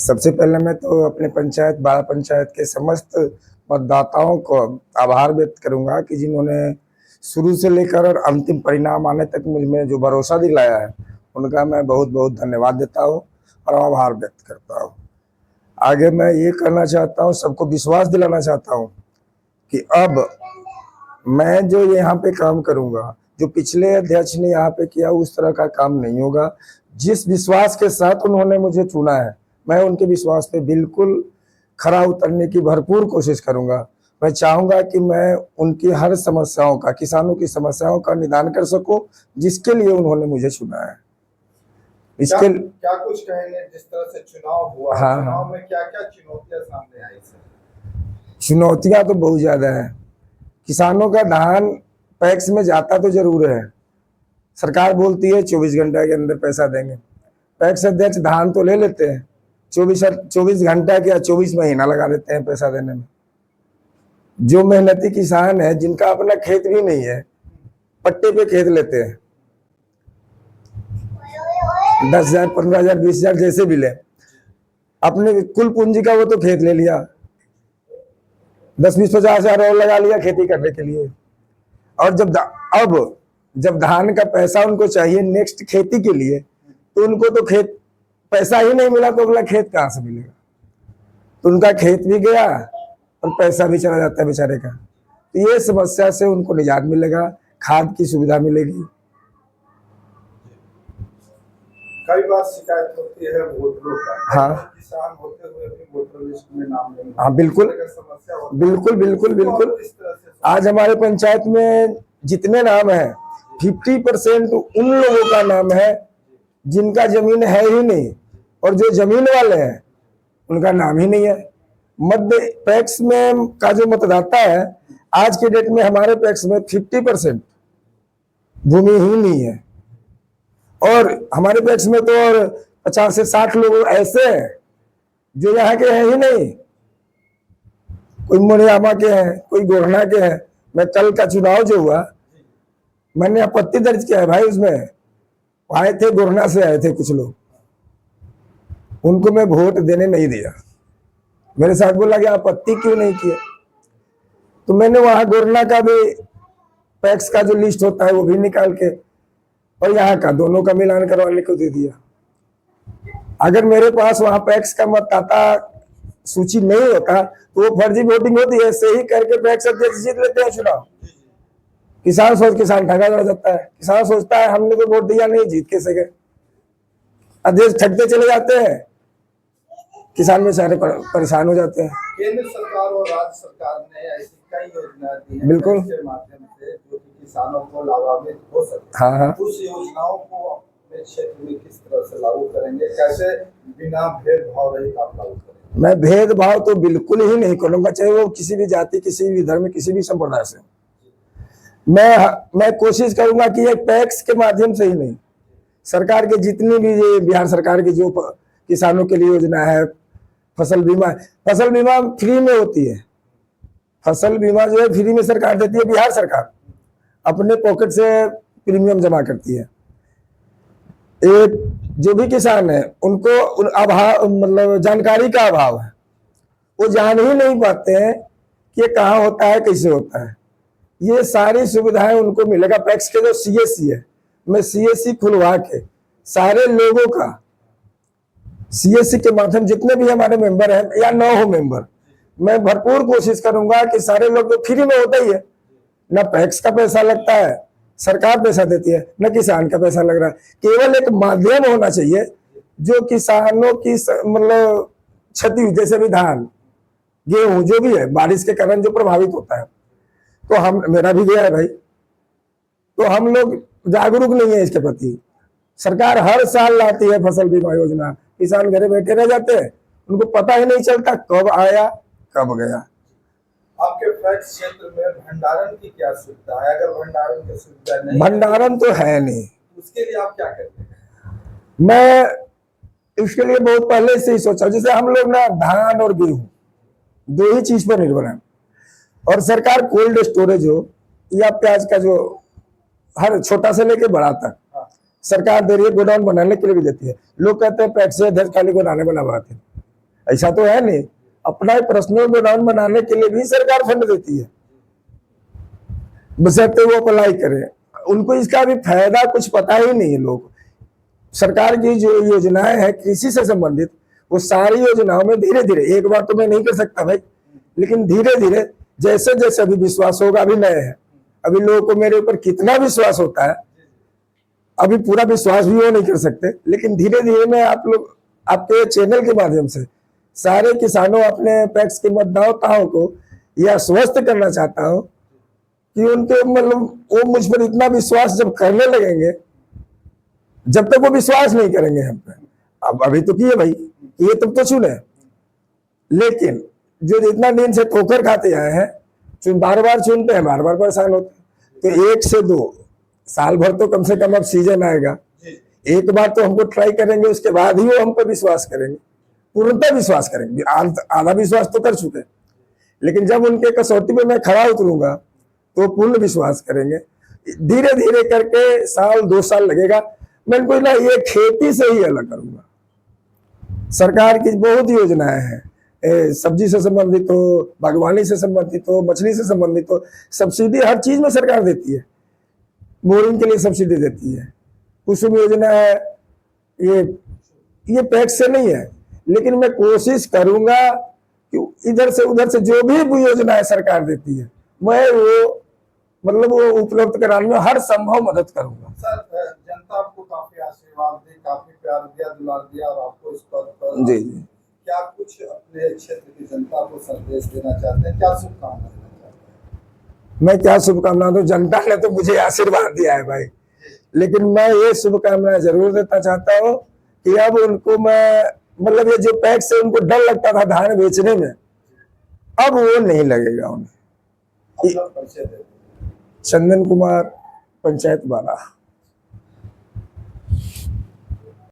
सबसे पहले मैं तो अपने पंचायत बाड़ा पंचायत के समस्त मतदाताओं को आभार व्यक्त करूंगा कि जिन्होंने शुरू से लेकर और अंतिम परिणाम आने तक मुझ में जो भरोसा दिलाया है, उनका मैं बहुत बहुत धन्यवाद देता हूं और आभार व्यक्त करता हूं। आगे मैं ये करना चाहता हूं, सबको विश्वास दिलाना चाहता हूं कि अब मैं जो यहाँ पे काम करूंगा, जो पिछले अध्यक्ष ने यहाँ पे किया उस तरह का काम नहीं होगा। जिस विश्वास के साथ उन्होंने मुझे चुना है, मैं उनके विश्वास पे बिल्कुल खरा उतरने की भरपूर कोशिश करूंगा। मैं चाहूंगा कि मैं उनकी हर समस्याओं का, किसानों की समस्याओं का निदान कर सकूं, जिसके लिए उन्होंने मुझे चुना है। इसके क्या कुछ कहेंगे जिस तरह से चुनाव हुआ? हाँ, चुनाव में क्या क्या चुनौतियां सामने आई सर? चुनौतियां तो बहुत ज्यादा है। किसानों का धान पैक्स में जाता तो जरूर है, सरकार बोलती है 24 घंटे के अंदर पैसा देंगे। पैक्स अध्यक्ष धान तो ले लेते हैं, 24 घंटा क्या 24 महीना लगा देते हैं पैसा देने में। जो मेहनती किसान है, जिनका अपना खेत भी नहीं है, पट्टे पे खेत लेते हैं, 10,000 15,000 20,000 जैसे भी ले, अपने कुल पूंजी का वो तो खेत ले लिया, 10 20 50 हजार और लगा लिया खेती करने के लिए। और जब धान का पैसा उनको चाहिए नेक्स्ट खेती के लिए, तो उनको तो खेत पैसा ही नहीं मिला, तो अगला खेत कहां से मिलेगा? तो उनका खेत भी गया और पैसा भी चला जाता है बेचारे का। तो ये समस्या से उनको निजात मिलेगा, खाद की सुविधा मिलेगी। कई बार शिकायत होती है वोटरों का, हाँ, किसान होते हुए भी वोटर लिस्ट में नाम नहीं। हाँ बिल्कुल बिल्कुल बिल्कुल बिल्कुल। आज हमारे पंचायत में जितने नाम हैं, 50% उन लोगों का नाम है जिनका जमीन है ही नहीं, और जो जमीन वाले हैं उनका नाम ही नहीं है। मध्य पैक्स में का जो मतदाता है, आज के डेट में हमारे पैक्स में 50% भूमिहीन नहीं है, और हमारे पैक्स में तो और 50 से 60 लोग ऐसे हैं जो यहाँ के हैं ही नहीं, कोई मोरियामा के हैं, कोई गोरना के हैं। मैं कल का चुनाव जो हुआ, मैंने आपत्ति दर्ज किया है भाई, उसमें आए थे गोरना से आए थे कुछ लोग, उनको मैं वोट देने नहीं दिया। मेरे साथ बोला कि आपत्ति क्यों नहीं किया, तो मैंने वहां गोरना का भी पैक्स का जो लिस्ट होता है वो भी निकाल के और यहाँ का दोनों का मिलान करवाने को दे दिया। अगर मेरे पास वहां पैक्स का मतदाता सूची नहीं होता तो वो फर्जी वोटिंग होती है, ऐसे ही करके पैक्स अध्यक्ष जीत लेते हैं चुनाव। किसान ठगा जाता है, किसान सोचता है हमने तो वोट दिया नहीं, जीत कैसे गए। अध्यक्ष ठगते चले जाते हैं, किसान में सारे परेशान हो जाते हैं। केंद्र सरकार और राज्य सरकार ने ऐसी कई योजनाएं दी हैं बिल्कुल, के माध्यम से जो कि किसानों को लाभान्वित हो सकते। हाँ हाँ, उस योजनाओं को अपने क्षेत्र में किस तरह से लागू करेंगे, कैसे बिना भेदभाव रहित आप लागू करेंगे? मैं भेदभाव तो बिल्कुल ही नहीं करूंगा, चाहे वो किसी भी जाति, किसी भी धर्म, किसी भी संप्रदाय से। मैं कोशिश करूंगा कि एक पैक्स के माध्यम से ही नहीं, सरकार के जितनी भी ये बिहार सरकार की जो किसानों के लिए योजना है, फसल बीमा फ्री में होती है। फसल बीमा जो है फ्री में सरकार देती है, बिहार सरकार अपने पॉकेट से प्रीमियम जमा करती है। एक जो भी किसान है उनको अभाव, मतलब जानकारी का अभाव है, वो जान ही नहीं पाते हैं कि ये कहाँ होता है, कैसे होता है। ये सारी सुविधाएं उनको मिलेगा। पैक्स के जो सीएससी है, मैं सीएससी खुलवा के सारे लोगों का, सीएससी के माध्यम जितने भी हमारे मेंबर हैं या न हो मेंबर, मैं भरपूर कोशिश करूंगा कि सारे लोग, तो फ्री में होता ही है, ना पैक्स का पैसा लगता है, सरकार पैसा देती है, न किसान का पैसा लग रहा है। केवल एक माध्यम होना चाहिए जो किसानों की मतलब क्षति, जैसे भी धान गेहूं जो भी है बारिश के कारण जो प्रभावित होता है, तो मेरा भी गया है भाई, तो हम लोग जागरूक नहीं है इसके प्रति। सरकार हर साल लाती है फसल बीमा योजना, किसान घरे बैठे रह जाते हैं, उनको पता ही नहीं चलता कब आया कब गया। आपके पैक्स क्षेत्र में भंडारण की क्या सुविधा है? अगर भंडारण की सुविधा नहीं, भंडारण तो है नहीं, उसके लिए आप क्या करते हैं? मैं इसके लिए बहुत पहले से ही सोचा। जैसे हम लोग ना धान और गेहूं दो ही चीज पर निर्भर है, और सरकार कोल्ड स्टोरेज हो या प्याज का जो हर छोटा से लेके बड़ा तक सरकार दे रही है, गोडाउन बनाने के लिए भी देती है। लोग कहते हैं पैक्स से अध्यक्ष खाली गोदाने बनाते हैं, ऐसा तो है नहीं। अपना पर्सनल गोडाउन बनाने के लिए भी सरकार फंड देती है, बशर्ते वो अप्लाई करें। उनको इसका भी फायदा कुछ पता ही नहीं है। लोग सरकार की जो योजनाएं हैं कृषि से संबंधित, वो सारी योजनाओं में धीरे धीरे, एक बार तो मैं नहीं कर सकता भाई, लेकिन धीरे धीरे जैसे जैसे अभी विश्वास होगा, अभी नए हैं, अभी लोगों को मेरे ऊपर कितना विश्वास होता है, अभी पूरा विश्वास भी वो नहीं कर सकते, लेकिन धीरे धीरे मैं आप लोग आपके चैनल के माध्यम से सारे किसानों, अपने पैक्स के मतदाताओं को यह आश्वस्त करना चाहता हूं कि उनके मतलब वो मुझ पर इतना विश्वास जब करने लगेंगे, जब तक वो विश्वास नहीं करेंगे हम पे, अब अभी तो किए भाई, ये तब तो चुने, लेकिन जो जितना दिन से ठोकर खाते आए हैं, बार बार चुनते हैं, बार बार परेशान होते हैं। तो 1 से 2 साल भर तो कम से कम अब सीजन आएगा, एक बार तो हमको ट्राई करेंगे, उसके बाद ही वो हम पर विश्वास करेंगे, पूर्णतः विश्वास करेंगे। आधा विश्वास तो कर चुके, लेकिन जब उनके कसौटी पे मैं खड़ा उतरूंगा तो पूर्ण विश्वास करेंगे। धीरे धीरे करके 1-2 साल लगेगा। मैं इनको ना ये खेती से ही अलग करूंगा। सरकार की बहुत योजनाएं हैं, सब्जी से संबंधित हो, बागवानी से संबंधित हो, मछली से संबंधित हो, सब्सिडी हर चीज में सरकार देती है। बोरिंग के लिए सब्सिडी देती है, कुसुम योजना है, ये पैक्स से नहीं है, लेकिन मैं कोशिश करूंगा कि इधर से उधर से जो भी योजनाएं सरकार देती है, मैं वो मतलब वो उपलब्ध कराने में हर संभव मदद करूंगा। सर, जनता आपको काफी आशीर्वाद दी, काफी प्यार दिया, दुलार दिया, और आपको इस पद पर जी क्या कुछ अपने क्षेत्र की जनता को संदेश देना चाहते हैं, क्या शुभकामनाएं देना चाहते हैं? मैं क्या शुभकामना दूं, जनता ने तो मुझे आशीर्वाद दिया है भाई, लेकिन मैं ये शुभकामनाएं जरूर देना चाहता हूँ कि अब उनको मैं मतलब ये जो पैक्स से उनको डर लगता था धान बेचने में, अब वो नहीं लगेगा उन्हें। अपना परिचय दें। चंदन कुमार, पंचायत बाला।